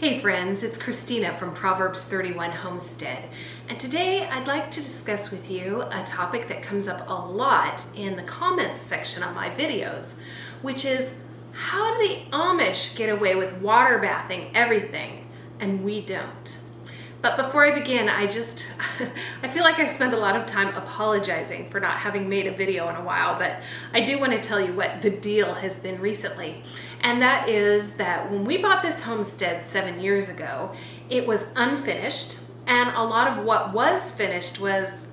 Hey friends, it's Christina from Proverbs 31 Homestead, and today I'd like to discuss with you a topic that comes up a lot in the comments section of my videos, which is how do the Amish get away with water bathing everything and we don't? But before I begin, I feel like I spend a lot of time apologizing for not having made a video in a while, but I do want to tell you what the deal has been recently. And that is that when we bought this homestead 7 years ago, it was unfinished, and a lot of what was finished was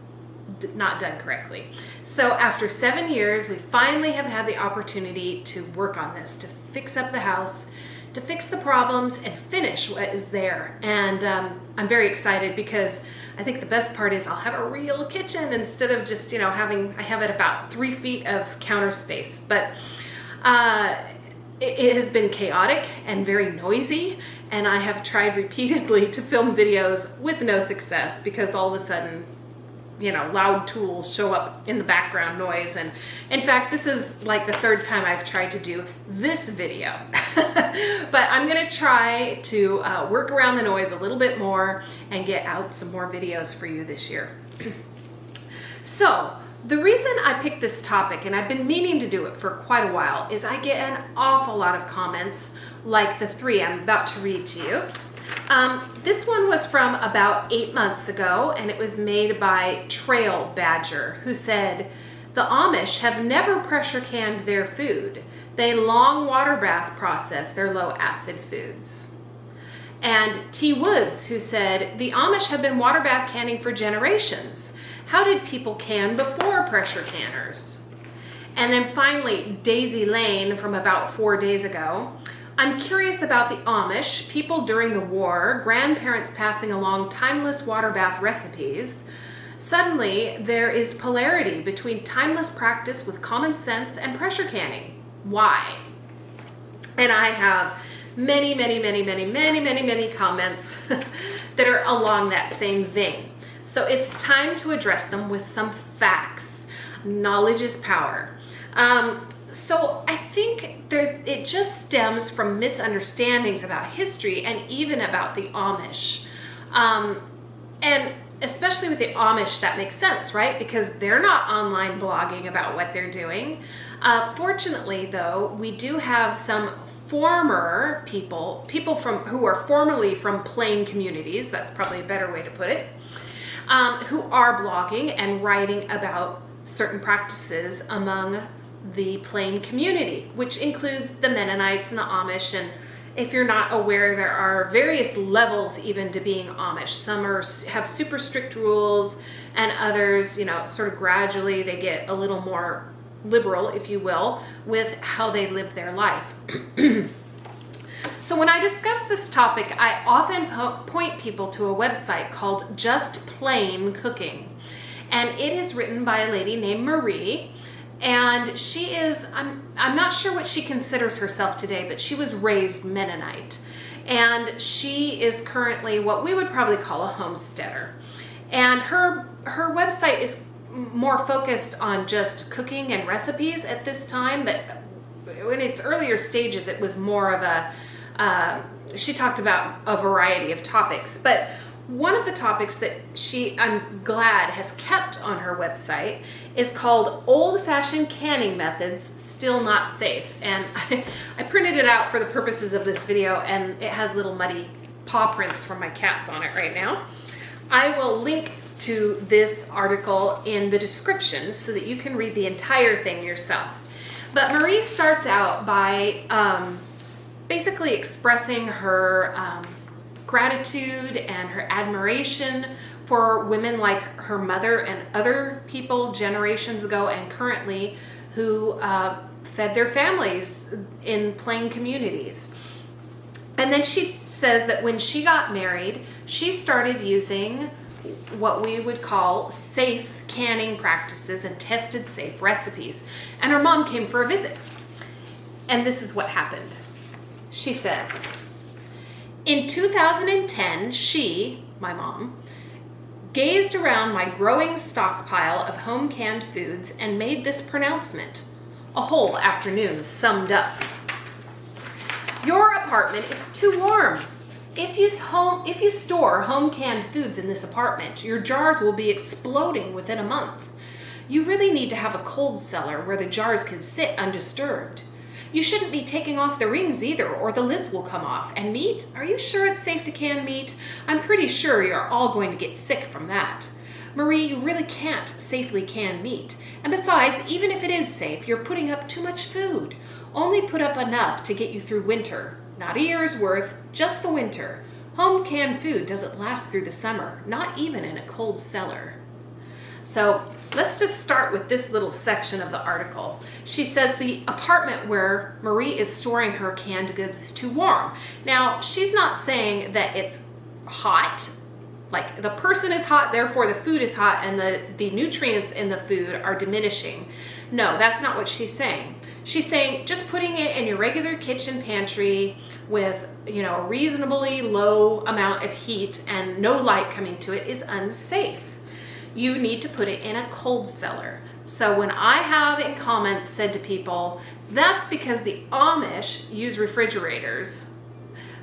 not done correctly. So after 7 years, we finally have had the opportunity to work on this, to fix up the house, to fix the problems and finish what is there. And I'm very excited because I think the best part is I'll have a real kitchen instead of just, I have it about 3 feet of counter space. But it has been chaotic and very noisy, and I have tried repeatedly to film videos with no success because all of a sudden, loud tools show up in the background noise. And in fact, this is like the third time I've tried to do this video. But I'm gonna try to work around the noise a little bit more and get out some more videos for you this year. So the reason I picked this topic, and I've been meaning to do it for quite a while, is I get an awful lot of comments like the 3 I'm about to read to you. This one was from about 8 months ago, and it was made by Trail Badger, who said, "The Amish have never pressure canned their food. They long water bath process their low acid foods." And T. Woods, who said, "The Amish have been water bath canning for generations. How did people can before pressure canners?" And then finally, Daisy Lane from about 4 days ago, "I'm curious about the Amish, people during the war, grandparents passing along timeless water bath recipes. Suddenly, there is polarity between timeless practice with common sense and pressure canning. Why?" And I have many comments that are along that same vein. So it's time to address them with some facts. Knowledge is power. So I think it just stems from misunderstandings about history and even about the Amish. And especially with the Amish, that makes sense, right? Because they're not online blogging about what they're doing. Fortunately, though, we do have some former people who are formerly from plain communities, that's probably a better way to put it, who are blogging and writing about certain practices among the plain community, which includes the Mennonites and the Amish. And if you're not aware, there are various levels even to being Amish. Some have super strict rules, and others, sort of gradually they get a little more liberal, if you will, with how they live their life. So when I discuss this topic, I often point people to a website called Just Plain Cooking. And it is written by a lady named Marie. And she is, I'm not sure what she considers herself today, but she was raised Mennonite. And she is currently what we would probably call a homesteader. And her website is more focused on just cooking and recipes at this time, but in its earlier stages, it was more of she talked about a variety of topics. But one of the topics that I'm glad, has kept on her website is called Old-Fashioned Canning Methods Still Not Safe. And I printed it out for the purposes of this video, and it has little muddy paw prints from my cats on it right now. I will link to this article in the description so that you can read the entire thing yourself. But Marie starts out by basically expressing her gratitude and her admiration for women like her mother and other people generations ago and currently who fed their families in plain communities. And then she says that when she got married, she started using what we would call safe canning practices and tested safe recipes. And her mom came for a visit. And this is what happened. She says, "In 2010, she," my mom, "gazed around my growing stockpile of home canned foods and made this pronouncement, a whole afternoon summed up. Your apartment is too warm. if you store home canned foods in this apartment, your jars will be exploding within a month. You really need to have a cold cellar where the jars can sit undisturbed. You shouldn't be taking off the rings either, or the lids will come off. And meat? Are you sure it's safe to can meat? I'm pretty sure you're all going to get sick from that. Marie, you really can't safely can meat. And besides, even if it is safe, you're putting up too much food. Only put up enough to get you through winter. Not a year's worth, just the winter. Home canned food doesn't last through the summer, not even in a cold cellar. So let's just start with this little section of the article. She says the apartment where Marie is storing her canned goods is too warm. Now, she's not saying that it's hot, like the person is hot, therefore the food is hot and the nutrients in the food are diminishing. No, that's not what she's saying. She's saying just putting it in your regular kitchen pantry with, a reasonably low amount of heat and no light coming to it is unsafe. You need to put it in a cold cellar. So when I have in comments said to people, that's because the Amish use refrigerators,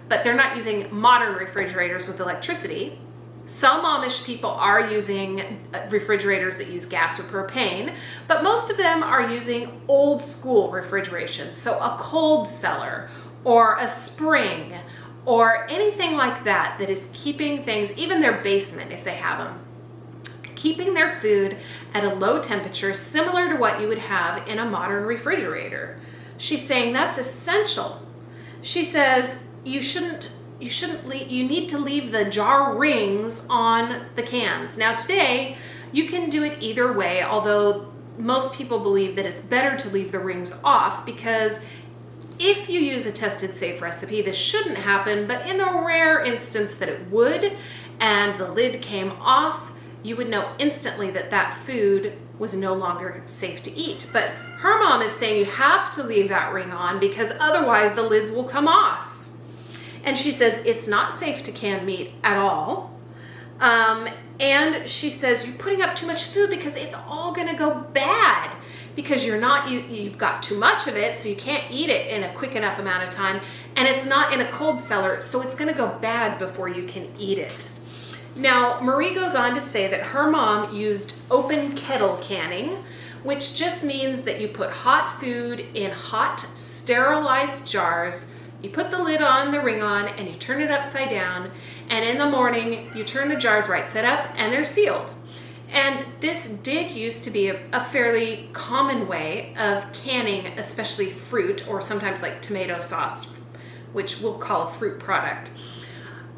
but they're not using modern refrigerators with electricity. Some Amish people are using refrigerators that use gas or propane, but most of them are using old school refrigeration. So a cold cellar or a spring or anything like that is keeping things, even their basement if they have them, keeping their food at a low temperature similar to what you would have in a modern refrigerator. She's saying that's essential. She says you need to leave the jar rings on the cans. Now today, you can do it either way, although most people believe that it's better to leave the rings off because if you use a tested safe recipe, this shouldn't happen, but in the rare instance that it would and the lid came off, you would know instantly that that food was no longer safe to eat. But her mom is saying you have to leave that ring on because otherwise the lids will come off. And she says it's not safe to can meat at all. And she says you're putting up too much food because it's all gonna go bad because you've got too much of it, so you can't eat it in a quick enough amount of time, and it's not in a cold cellar, so it's gonna go bad before you can eat it. Now, Marie goes on to say that her mom used open kettle canning, which just means that you put hot food in hot, sterilized jars, you put the lid on, the ring on, and you turn it upside down, and in the morning, you turn the jars right side up, and they're sealed. And this did used to be a fairly common way of canning, especially fruit, or sometimes like tomato sauce, which we'll call a fruit product.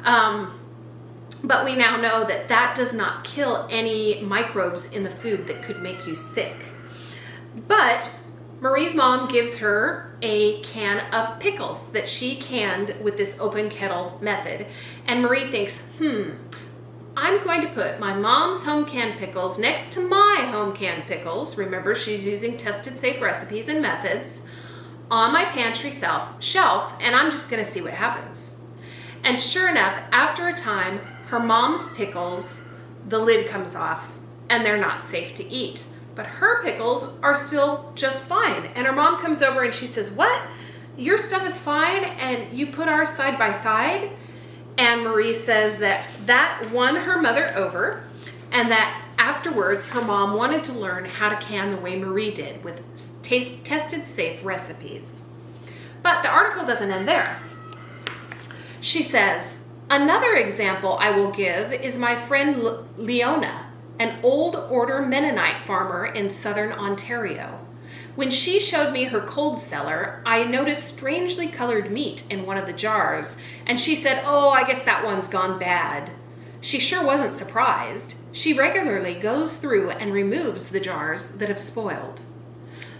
But we now know that that does not kill any microbes in the food that could make you sick. But Marie's mom gives her a can of pickles that she canned with this open kettle method. And Marie thinks, I'm going to put my mom's home canned pickles next to my home canned pickles. Remember, she's using tested safe recipes and methods on my pantry shelf, and I'm just going to see what happens. And sure enough, after a time, her mom's pickles, the lid comes off and they're not safe to eat. But her pickles are still just fine. And her mom comes over and she says, what? Your stuff is fine and you put ours side by side? And Marie says that won her mother over and that afterwards her mom wanted to learn how to can the way Marie did with tested safe recipes. But the article doesn't end there. She says, another example I will give is my friend Leona, an old order Mennonite farmer in southern Ontario. When she showed me her cold cellar, I noticed strangely colored meat in one of the jars, and she said, oh, I guess that one's gone bad. She sure wasn't surprised. She regularly goes through and removes the jars that have spoiled.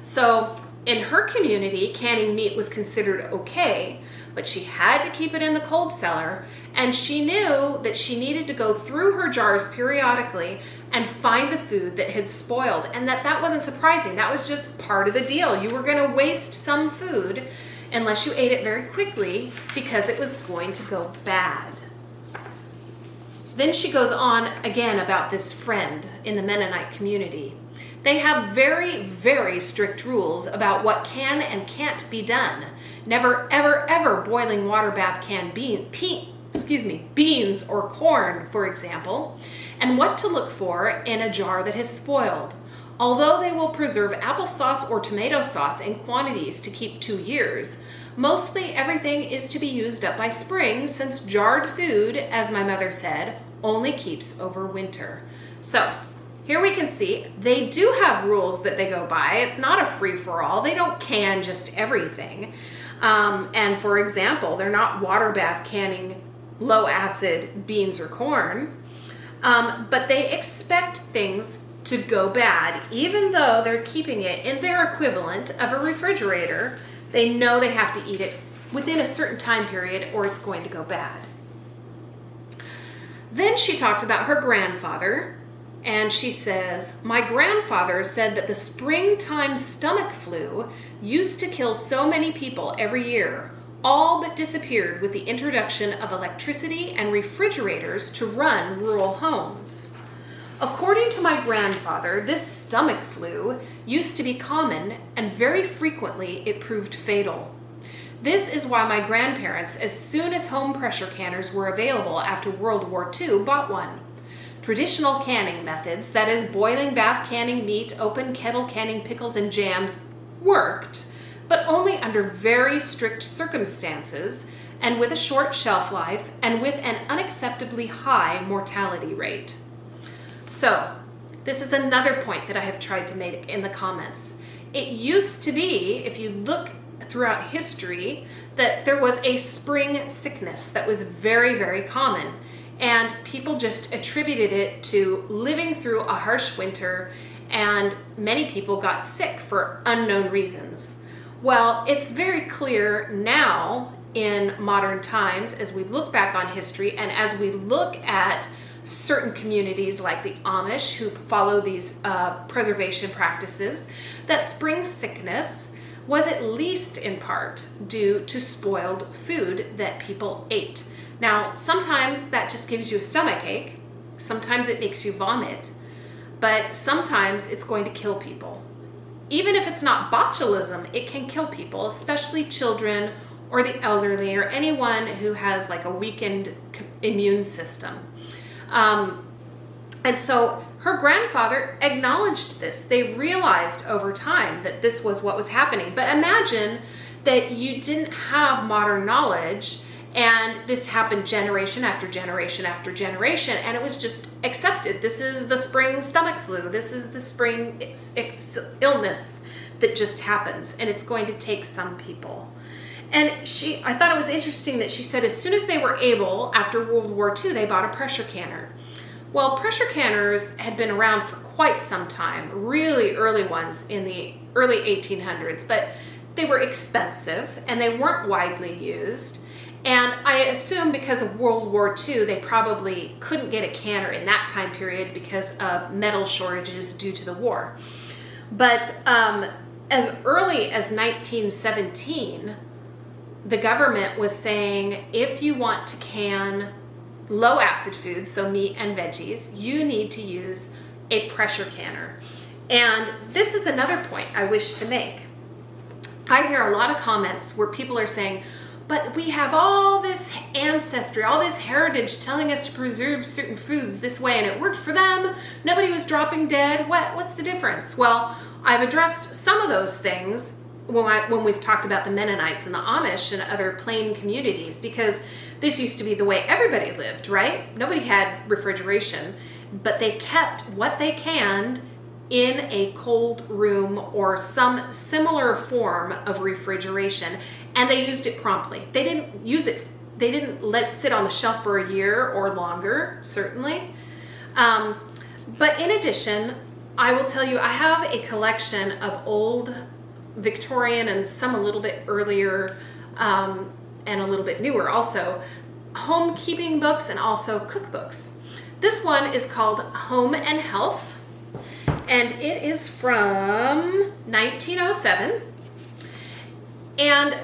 So in her community, canning meat was considered okay, but she had to keep it in the cold cellar, and she knew that she needed to go through her jars periodically and find the food that had spoiled, and that wasn't surprising. That was just part of the deal. You were going to waste some food unless you ate it very quickly because it was going to go bad. Then she goes on again about this friend in the Mennonite community. They have very, very strict rules about what can and can't be done. Never, ever, ever boiling water bath canned beans or corn, for example, and what to look for in a jar that has spoiled. Although they will preserve applesauce or tomato sauce in quantities to keep 2 years, mostly everything is to be used up by spring, since jarred food, as my mother said, only keeps over winter. So here we can see they do have rules that they go by. It's not a free-for-all. They don't can just everything. And for example, they're not water bath canning low acid beans or corn, but they expect things to go bad. Even though they're keeping it in their equivalent of a refrigerator, they know they have to eat it within a certain time period or it's going to go bad. Then she talks about her grandfather, and she says, "My grandfather said that the springtime stomach flu used to kill so many people every year, all but disappeared with the introduction of electricity and refrigerators to run rural homes. According to my grandfather, this stomach flu used to be common, and very frequently it proved fatal. This is why my grandparents, as soon as home pressure canners were available after World War II, bought one. Traditional canning methods, that is boiling bath canning meat, open kettle canning pickles and jams, worked, but only under very strict circumstances and with a short shelf life and with an unacceptably high mortality rate." So, this is another point that I have tried to make in the comments. It used to be, if you look throughout history, that there was a spring sickness that was very, very common. And people just attributed it to living through a harsh winter, and many people got sick for unknown reasons. Well, it's very clear now in modern times, as we look back on history and as we look at certain communities like the Amish who follow these preservation practices, that spring sickness was at least in part due to spoiled food that people ate. Now, sometimes that just gives you a stomach ache, sometimes it makes you vomit, but sometimes it's going to kill people. Even if it's not botulism, it can kill people, especially children or the elderly or anyone who has like a weakened immune system. And so her grandfather acknowledged this. They realized over time that this was what was happening. But imagine that you didn't have modern knowledge and this happened generation after generation after generation, and it was just accepted. This is the spring stomach flu. This is the spring illness that just happens, and it's going to take some people. And I thought it was interesting that she said as soon as they were able, after World War II, they bought a pressure canner. Well, pressure canners had been around for quite some time, really early ones in the early 1800s, but they were expensive and they weren't widely used. And I assume because of World War II, they probably couldn't get a canner in that time period because of metal shortages due to the war. But as early as 1917, the government was saying, if you want to can low acid foods, so meat and veggies, you need to use a pressure canner. And this is another point I wish to make. I hear a lot of comments where people are saying, but we have all this ancestry, all this heritage telling us to preserve certain foods this way, and it worked for them. Nobody was dropping dead. What's the difference? Well, I've addressed some of those things when we've talked about the Mennonites and the Amish and other plain communities, because this used to be the way everybody lived, right? Nobody had refrigeration, but they kept what they canned in a cold room or some similar form of refrigeration, and they used it promptly. They didn't let it sit on the shelf for a year or longer, certainly. But in addition, I will tell you, I have a collection of old Victorian and some a little bit earlier and a little bit newer also, homekeeping books and also cookbooks. This one is called Home and Health, and it is from 1907. And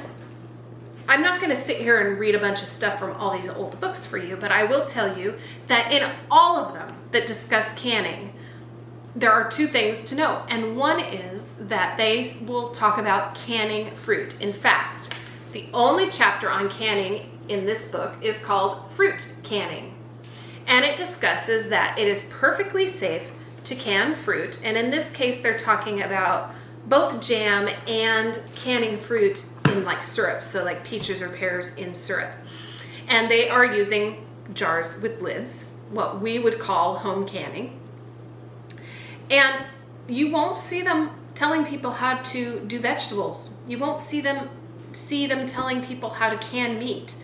I'm not going to sit here and read a bunch of stuff from all these old books for you, but I will tell you that in all of them that discuss canning, there are two things to note. And one is that they will talk about canning fruit. In fact, the only chapter on canning in this book is called fruit canning. And it discusses that it is perfectly safe to can fruit. And in this case, they're talking about both jam and canning fruit in like syrup. So like peaches or pears in syrup. And they are using jars with lids, what we would call home canning. And you won't see them telling people how to do vegetables. You won't see them telling people how to can meat.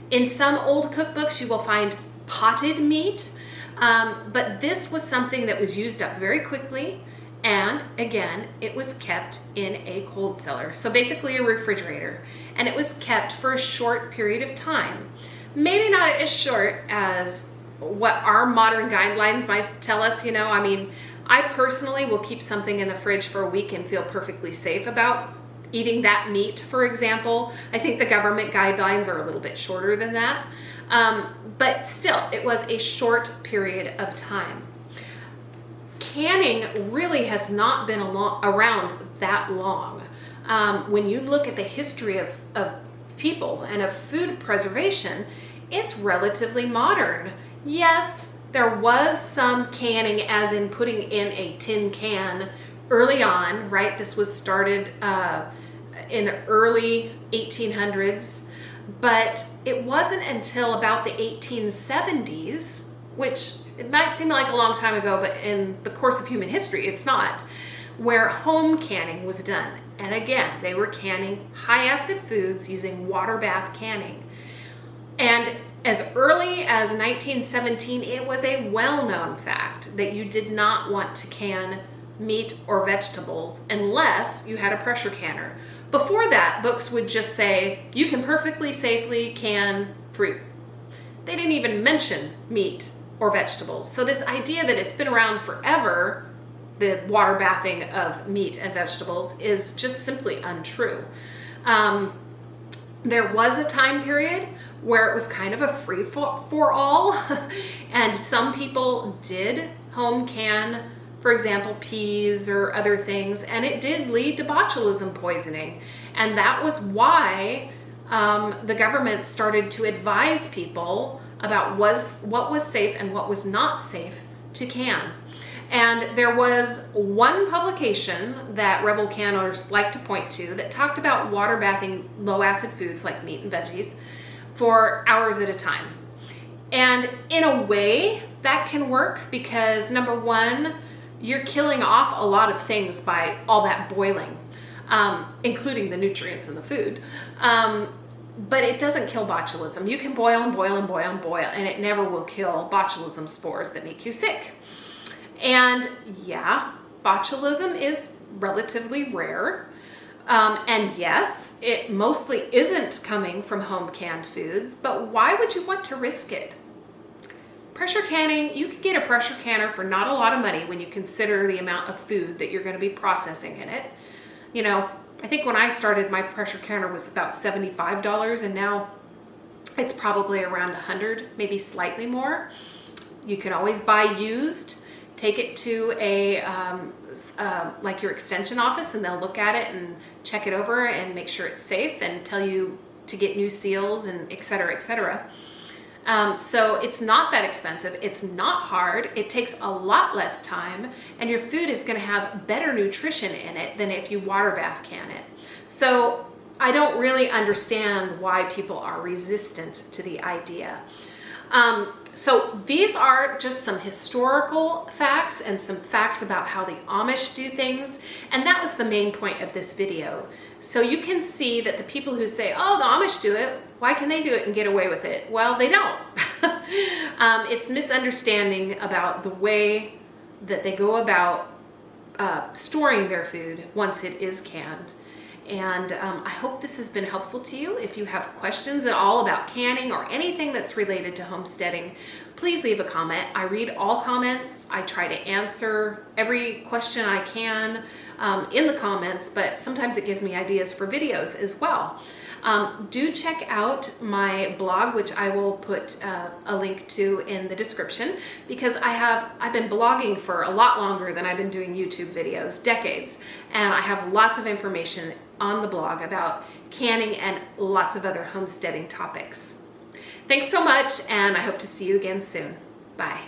In some old cookbooks, you will find potted meat, but this was something that was used up very quickly, and again, it was kept in a cold cellar, so basically a refrigerator, and it was kept for a short period of time. Maybe not as short as what our modern guidelines might tell us, you know. I mean, I personally will keep something in the fridge for a week and feel perfectly safe about eating that meat, for example. I think the government guidelines are a little bit shorter than that. But still, it was a short period of time. Canning really has not been around that long. When you look at the history of people and of food preservation, it's relatively modern. Yes, there was some canning, as in putting in a tin can early on, right? This was started in the early 1800s. But it wasn't until about the 1870s, which it might seem like a long time ago, but in the course of human history, it's not, where home canning was done. And again, they were canning high acid foods using water bath canning. And as early as 1917, it was a well-known fact that you did not want to can meat or vegetables unless you had a pressure canner. Before that, books would just say, you can perfectly safely can fruit. They didn't even mention meat or vegetables. So this idea that it's been around forever, the water bathing of meat and vegetables, is just simply untrue. There was a time period where it was kind of a free for all, and some people did home can, for example, peas or other things, and it did lead to botulism poisoning. And that was why the government started to advise people about what was safe and what was not safe to can. And there was one publication that rebel canners like to point to that talked about water bathing low acid foods like meat and veggies for hours at a time. And in a way, that can work because, number one, you're killing off a lot of things by all that boiling, including the nutrients in the food. But it doesn't kill botulism. You can boil and boil and boil and boil, and it never will kill botulism spores that make you sick. And yeah, botulism is relatively rare. And yes, it mostly isn't coming from home canned foods, but why would you want to risk it? Pressure canning, you can get a pressure canner for not a lot of money when you consider the amount of food that you're going to be processing in it. You know, I think when I started, my pressure canner was about $75, and now it's probably around $100, maybe slightly more. You can always buy used. Take it to a like your extension office, and they'll look at it and check it over and make sure it's safe and tell you to get new seals and et cetera, et cetera. So it's not that expensive. It's not hard. It takes a lot less time, and your food is going to have better nutrition in it than if you water bath can it. So I don't really understand why people are resistant to the idea. So these are just some historical facts and some facts about how the Amish do things, and that was the main point of this video. So you can see that the people who say, oh, the Amish do it, why can they do it and get away with it? Well, they don't. It's misunderstanding about the way that they go about storing their food once it is canned. And I hope this has been helpful to you. If you have questions at all about canning or anything that's related to homesteading, please leave a comment. I read all comments. I try to answer every question I can in the comments, but sometimes it gives me ideas for videos as well. Do check out my blog, which I will put a link to in the description, because I've been blogging for a lot longer than I've been doing YouTube videos, decades, and I have lots of information on the blog about canning and lots of other homesteading topics. Thanks so much, and I hope to see you again soon. Bye.